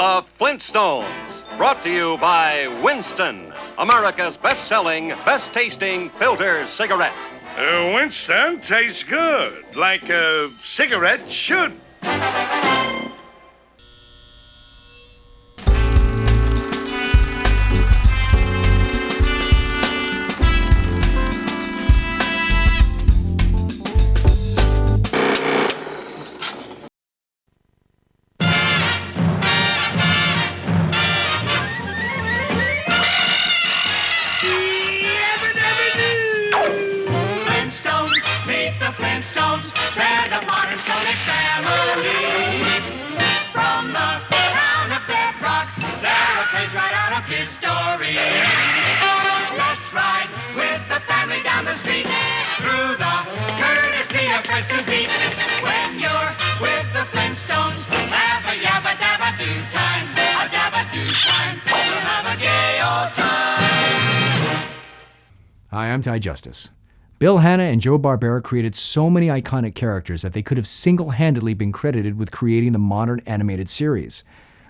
The Flintstones, brought to you by Winston, America's best-selling, best-tasting filter cigarette. Winston tastes good, like a cigarette should. Hi, I'm Ty Justice. Bill Hanna and Joe Barbera created so many iconic characters that they could have single-handedly been credited with creating the modern animated series.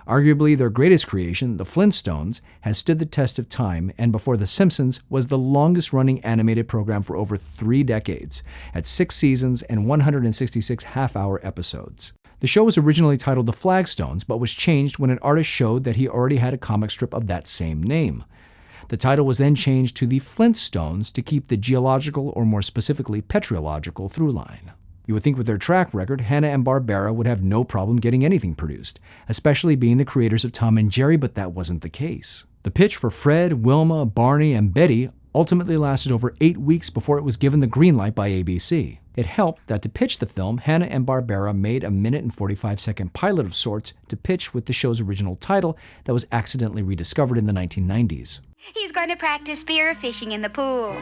Arguably their greatest creation, The Flintstones, has stood the test of time, and before The Simpsons, was the longest-running animated program for over 3 decades, at 6 seasons and 166 half-hour episodes. The show was originally titled The Flagstones, but was changed when an artist showed that he already had a comic strip of that same name. The title was then changed to The Flintstones to keep the geological, or more specifically, petrological through line. You would think with their track record, Hanna and Barbera would have no problem getting anything produced, especially being the creators of Tom and Jerry, but that wasn't the case. The pitch for Fred, Wilma, Barney, and Betty ultimately lasted over 8 weeks before it was given the green light by ABC. It helped that to pitch the film, Hanna and Barbera made a 1 and 45-second pilot of sorts to pitch with the show's original title that was accidentally rediscovered in the 1990s. He's going to practice spear fishing in the pool.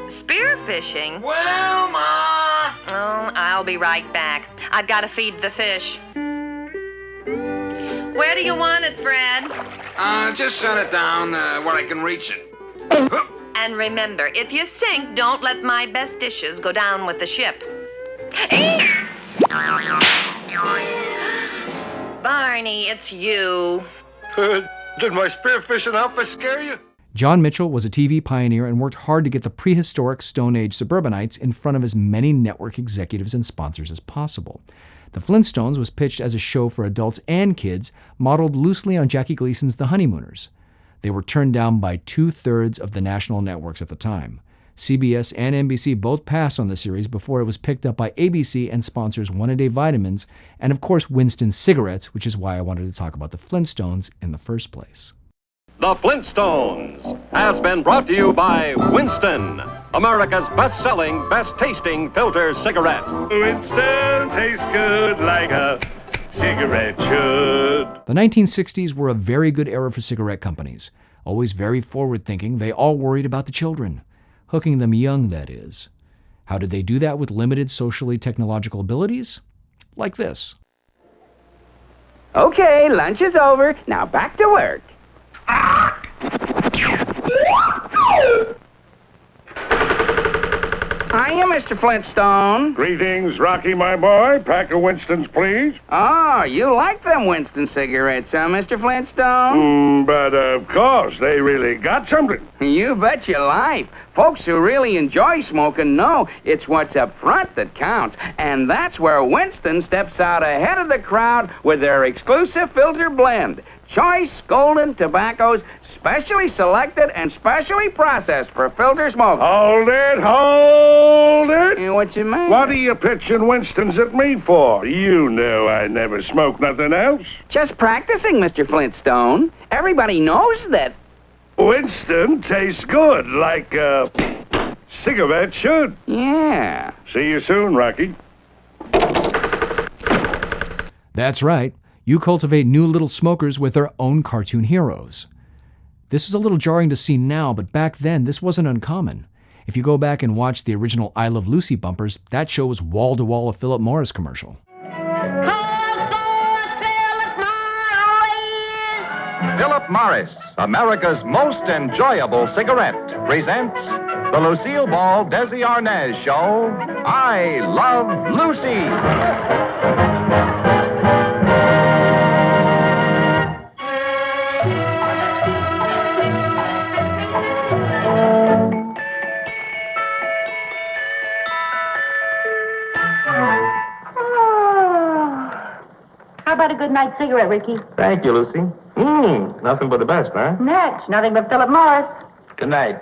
Spear fishing? Wilma! Oh, I'll be right back. I've got to feed the fish. Where do you want it, Fred? Just set it down where I can reach it. And remember, if you sink, don't let my best dishes go down with the ship. Eat! Barney, it's you. Did my spearfishing outfit scare you? John Mitchell was a TV pioneer and worked hard to get the prehistoric Stone Age suburbanites in front of as many network executives and sponsors as possible. The Flintstones was pitched as a show for adults and kids, modeled loosely on Jackie Gleason's The Honeymooners. They were turned down by 2/3 of the national networks at the time. CBS and NBC both passed on the series before it was picked up by ABC and sponsors One-A-Day Vitamins, and of course Winston cigarettes, which is why I wanted to talk about the Flintstones in the first place. The Flintstones has been brought to you by Winston, America's best-selling, best-tasting filter cigarette. Winston tastes good like a cigarette should. The 1960s were a very good era for cigarette companies. Always very forward-thinking, they all worried about the children. Hooking them young, that is. How did they do that with limited socially technological abilities? Like this. Okay, lunch is over. Now back to work. Hiya, Mr. Flintstone. Greetings, Rocky, my boy. Pack of Winstons, please. Oh, you like them Winston cigarettes, huh, Mr. Flintstone? But of course, they really got something. You bet your life. Folks who really enjoy smoking know it's what's up front that counts. And that's where Winston steps out ahead of the crowd with their exclusive filter blend. Choice golden tobaccos, specially selected and specially processed for filter smoking. Hold it. What you mean? What are you pitching Winstons at me for? You know I never smoke nothing else. Just practicing, Mr. Flintstone. Everybody knows that. Winston tastes good, like a cigarette should. Yeah. See you soon, Rocky. That's right. You cultivate new little smokers with their own cartoon heroes. This is a little jarring to see now, but back then this wasn't uncommon. If you go back and watch the original I Love Lucy bumpers, that show was wall-to-wall a Philip Morris commercial. Philip Morris, America's most enjoyable cigarette, presents the Lucille Ball Desi Arnaz Show, I Love Lucy. about a good night cigarette, Ricky? Thank you, Lucy. Nothing but the best, huh? Natch, nothing but Philip Morris. Good night.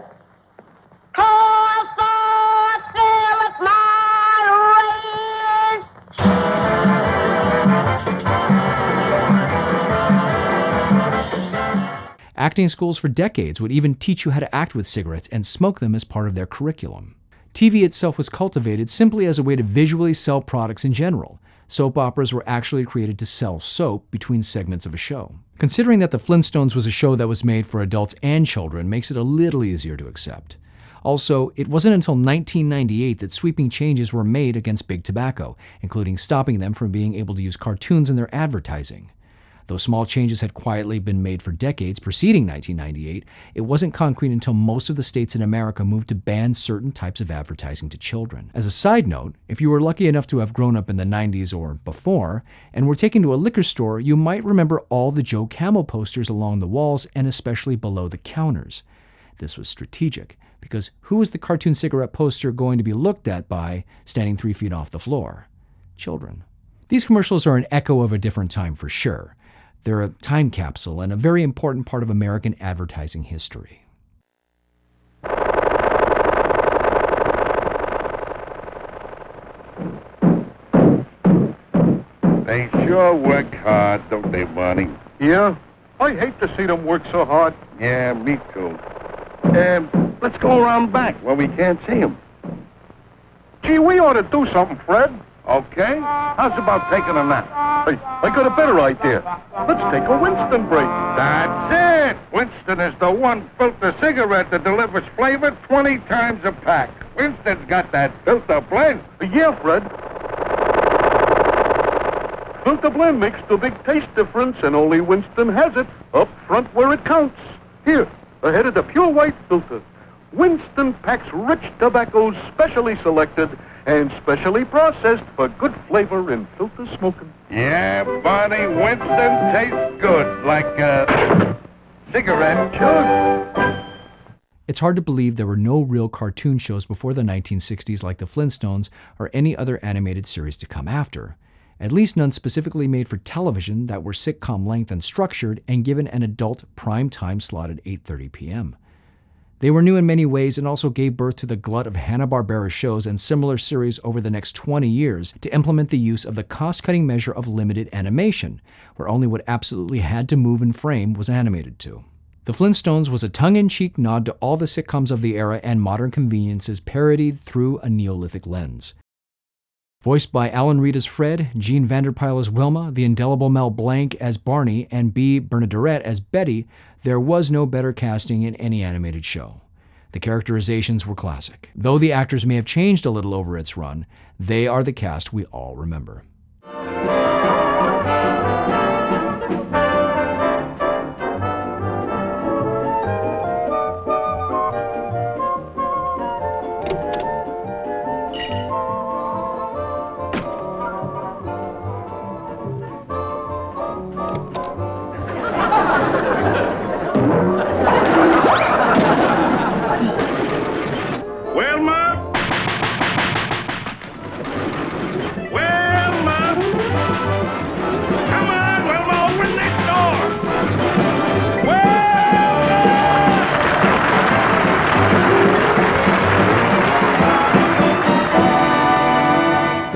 Call for Philip Morris! Acting schools for decades would even teach you how to act with cigarettes and smoke them as part of their curriculum. TV itself was cultivated simply as a way to visually sell products in general. Soap operas were actually created to sell soap between segments of a show. Considering that The Flintstones was a show that was made for adults and children makes it a little easier to accept. Also, it wasn't until 1998 that sweeping changes were made against Big Tobacco, including stopping them from being able to use cartoons in their advertising. Though small changes had quietly been made for decades preceding 1998, it wasn't concrete until most of the states in America moved to ban certain types of advertising to children. As a side note, if you were lucky enough to have grown up in the 90s or before, and were taken to a liquor store, you might remember all the Joe Camel posters along the walls and especially below the counters. This was strategic, because who was the cartoon cigarette poster going to be looked at by standing 3 feet off the floor? Children. These commercials are an echo of a different time for sure. They're a time capsule and a very important part of American advertising history. They sure work hard, don't they, Barney? Yeah? I hate to see them work so hard. Yeah, me too. Let's go around back where we can't see them. Gee, we ought to do something, Fred. Okay. How's about taking a nap? Hey, I got a better idea. Let's take a Winston break. That's it. Winston is the one filter cigarette that delivers flavor 20 times a pack. Winston's got that filter blend. Yeah, Fred. Filter blend makes the big taste difference, and only Winston has it up front where it counts. Here, ahead of the pure white filter. Winston packs rich tobaccos specially selected and specially processed for good flavor in filter smoking. Yeah, Barney, Winston tastes good, like a cigarette should. It's hard to believe there were no real cartoon shows before the 1960s like The Flintstones or any other animated series to come after. At least none specifically made for television that were sitcom length and structured and given an adult prime time slot at 8:30 p.m. They were new in many ways and also gave birth to the glut of Hanna-Barbera shows and similar series over the next 20 years to implement the use of the cost-cutting measure of limited animation, where only what absolutely had to move in frame was animated to. The Flintstones was a tongue-in-cheek nod to all the sitcoms of the era and modern conveniences parodied through a Neolithic lens. Voiced by Alan Reed as Fred, Gene Vanderpyle as Wilma, the indelible Mel Blanc as Barney, and B. Bernadette as Betty, there was no better casting in any animated show. The characterizations were classic. Though the actors may have changed a little over its run, they are the cast we all remember.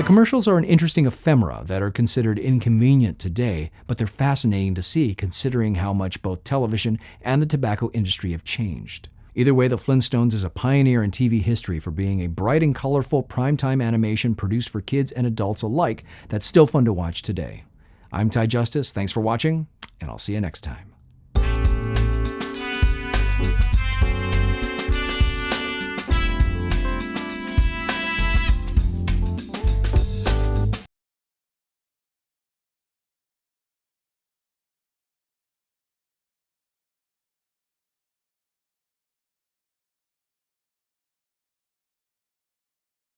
Commercials are an interesting ephemera that are considered inconvenient today, but they're fascinating to see considering how much both television and the tobacco industry have changed. Either way, The Flintstones is a pioneer in TV history for being a bright and colorful primetime animation produced for kids and adults alike that's still fun to watch today. I'm Ty Justice, thanks for watching, and I'll see you next time.